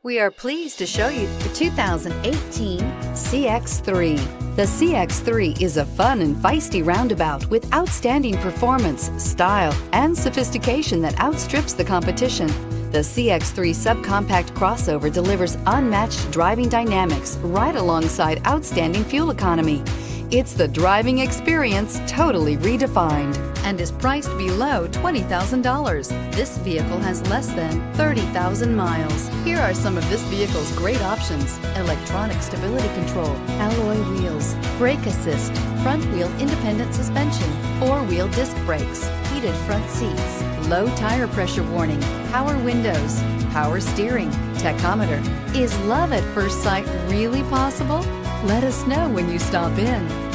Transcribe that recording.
We are pleased to show you the 2018 CX-3. The CX-3 is a fun and feisty roundabout with outstanding performance, style, and sophistication that outstrips the competition. The CX-3 subcompact crossover delivers unmatched driving dynamics right alongside outstanding fuel economy. It's the driving experience totally redefined and is priced below $20,000. This vehicle has less than 30,000 miles. Here are some of this vehicle's great options: electronic stability control, alloy wheels, brake assist, front wheel independent suspension, four-wheel disc brakes, heated front seats, low tire pressure warning, power windows, power steering, tachometer. Is love at first sight really possible? Let us know when you stop in.